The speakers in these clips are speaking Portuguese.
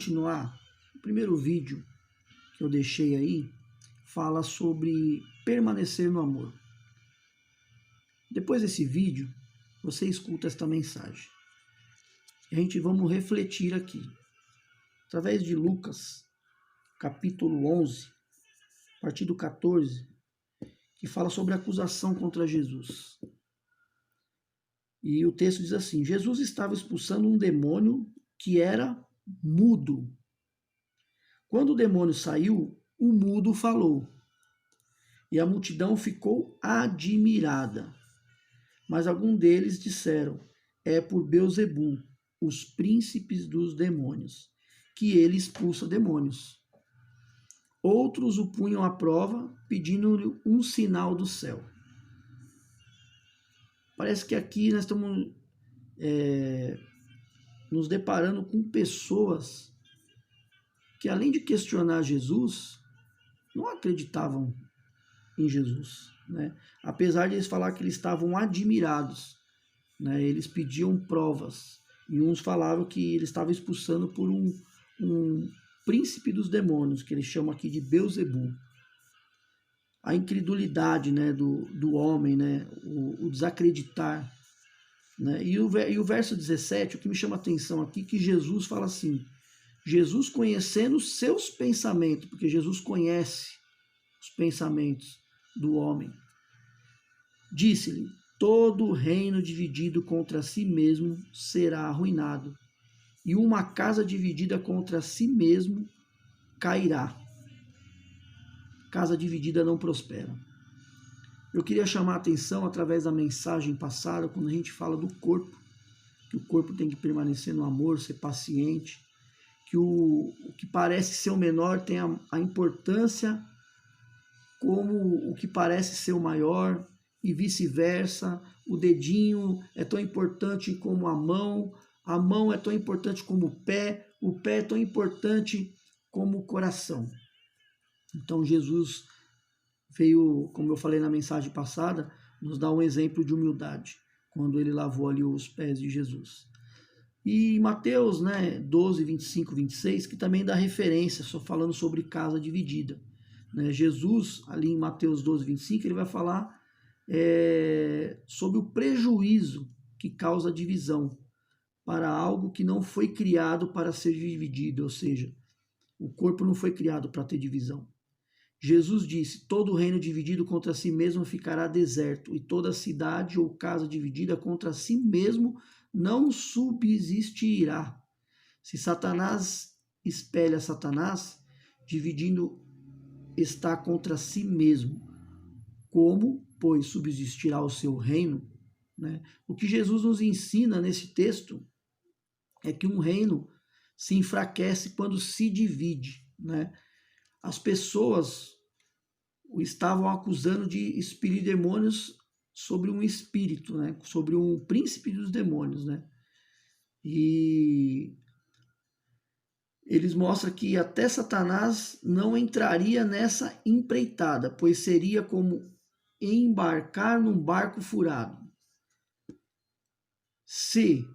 continuar, o primeiro vídeo que eu deixei aí fala sobre permanecer no amor. Depois desse vídeo, você escuta esta mensagem. Vamos refletir aqui. Através de Lucas, capítulo 11, a partir do 14, que fala sobre a acusação contra Jesus. E o texto diz assim: Jesus estava expulsando um demônio que era mudo. Quando o demônio saiu, o mudo falou. E a multidão ficou admirada. Mas alguns deles disseram: é por Beelzebul, os príncipes dos demônios, que ele expulsa demônios. Outros o punham à prova, pedindo-lhe um sinal do céu. Parece que aqui nós estamos nos deparando com pessoas que, além de questionar Jesus, não acreditavam em Jesus, né? Apesar de eles falar que eles estavam admirados, né? Eles pediam provas, e uns falavam que ele estava expulsando por um príncipe dos demônios, que eles chamam aqui de Beelzebul. A incredulidade, né, do homem, né, o desacreditar, né? E o verso 17, o que me chama a atenção aqui, que Jesus fala assim: Jesus conhecendo os seus pensamentos, porque Jesus conhece os pensamentos do homem, disse-lhe: todo reino dividido contra si mesmo será arruinado, e uma casa dividida contra si mesmo cairá. Casa dividida não prospera. Eu queria chamar a atenção através da mensagem passada, quando a gente fala do corpo, que o corpo tem que permanecer no amor, ser paciente, que o que parece ser o menor tem a importância como o que parece ser o maior, e vice-versa. O dedinho é tão importante como a mão é tão importante como o pé é tão importante como o coração. Então Jesus veio, como eu falei na mensagem passada, nos dar um exemplo de humildade, quando ele lavou ali os pés de Jesus. E Mateus, 12, 25, 26, que também dá referência, só falando sobre casa dividida. Jesus, ali em Mateus 12, 25, ele vai falar sobre o prejuízo que causa divisão para algo que não foi criado para ser dividido, ou seja, o corpo não foi criado para ter divisão. Jesus disse: todo reino dividido contra si mesmo ficará deserto, e toda cidade ou casa dividida contra si mesmo não subsistirá. Se Satanás espelha Satanás, dividindo está contra si mesmo. Como, pois, subsistirá o seu reino? O que Jesus nos ensina nesse texto é que um reino se enfraquece quando se divide. As pessoas o estavam acusando de expelir demônios sobre um espírito, sobre um príncipe dos demônios. E eles mostram que até Satanás não entraria nessa empreitada, pois seria como embarcar num barco furado. Se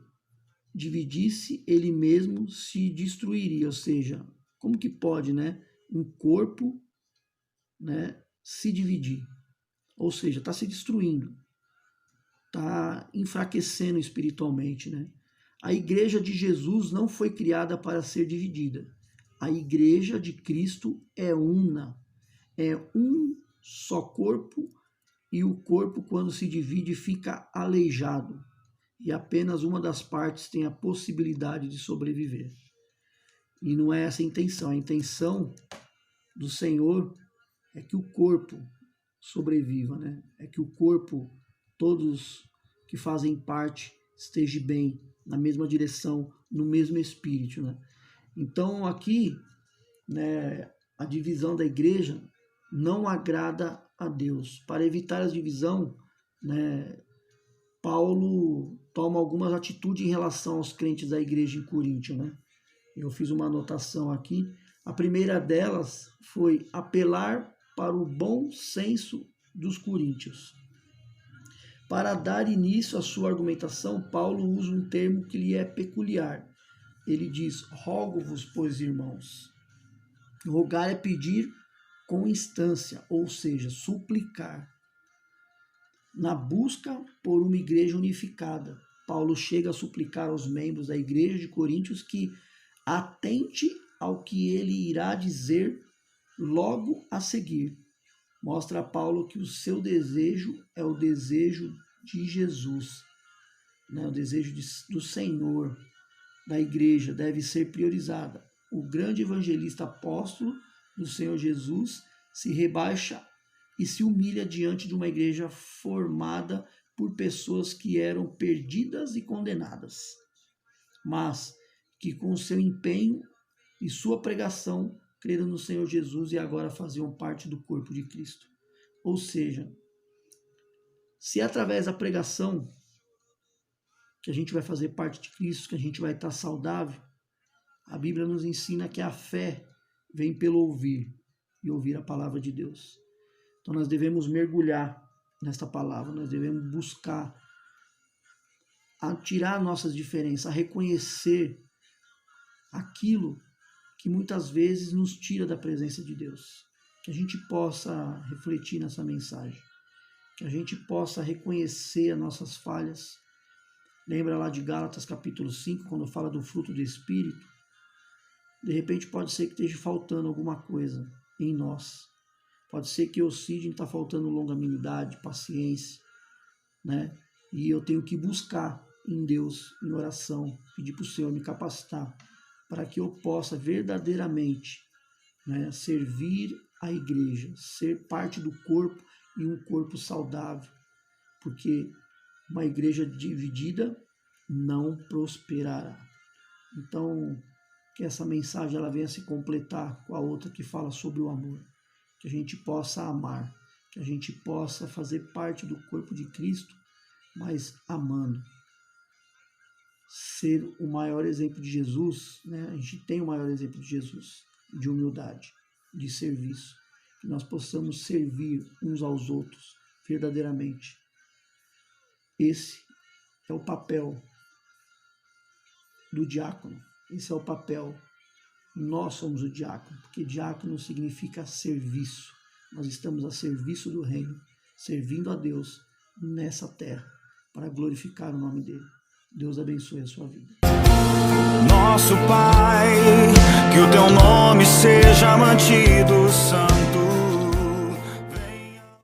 dividisse, ele mesmo se destruiria. Ou seja, como que pode, um corpo, se dividir? Ou seja, está se destruindo, está enfraquecendo espiritualmente, A igreja de Jesus não foi criada para ser dividida. A igreja de Cristo é una, é um só corpo, e o corpo, quando se divide, fica aleijado, e apenas uma das partes tem a possibilidade de sobreviver. E não é essa a intenção. A intenção do Senhor é que o corpo sobreviva, É que o corpo, todos que fazem parte, esteja bem, na mesma direção, no mesmo espírito, Então aqui, a divisão da igreja não agrada a Deus. Para evitar a divisão, Paulo toma algumas atitudes em relação aos crentes da igreja em Coríntio, Eu fiz uma anotação aqui. A primeira delas foi apelar para o bom senso dos coríntios. Para dar início à sua argumentação, Paulo usa um termo que lhe é peculiar, ele diz: rogo-vos, pois, irmãos. Rogar é pedir com instância, ou seja, suplicar. Na busca por uma igreja unificada, Paulo chega a suplicar aos membros da igreja de Coríntios que atente ao que ele irá dizer logo a seguir. Mostra a Paulo que o seu desejo é o desejo de Jesus, né? O desejo do Senhor, da igreja, deve ser priorizada. O grande evangelista apóstolo do Senhor Jesus se rebaixa e se humilha diante de uma igreja formada por pessoas que eram perdidas e condenadas, mas que com seu empenho e sua pregação creram no Senhor Jesus e agora faziam parte do corpo de Cristo. Ou seja, se é através da pregação que a gente vai fazer parte de Cristo, que a gente vai estar saudável, a Bíblia nos ensina que a fé vem pelo ouvir e ouvir a palavra de Deus. Então nós devemos mergulhar nesta palavra, nós devemos buscar a tirar nossas diferenças, a reconhecer aquilo que muitas vezes nos tira da presença de Deus. Que a gente possa refletir nessa mensagem, que a gente possa reconhecer as nossas falhas. Lembra lá de Gálatas capítulo 5, quando fala do fruto do Espírito? De repente pode ser que esteja faltando alguma coisa em nós. Pode ser que eu, Sidney, está faltando longanimidade, paciência, né? E eu tenho que buscar em Deus, em oração, pedir para o Senhor me capacitar para que eu possa verdadeiramente, né, servir a igreja, ser parte do corpo e um corpo saudável, porque uma igreja dividida não prosperará. Então, que essa mensagem ela venha se completar com a outra que fala sobre o amor, que a gente possa amar, que a gente possa fazer parte do corpo de Cristo, mas amando. Ser o maior exemplo de Jesus, né? A gente tem o maior exemplo de Jesus, de humildade, de serviço, que nós possamos servir uns aos outros verdadeiramente. Esse é o papel do diácono, esse é o papel. Nós somos o diácono, porque diácono significa serviço. Nós estamos a serviço do reino, servindo a Deus nessa terra, para glorificar o nome dele. Deus abençoe a sua vida. Nosso Pai, que o teu nome seja mantido santo.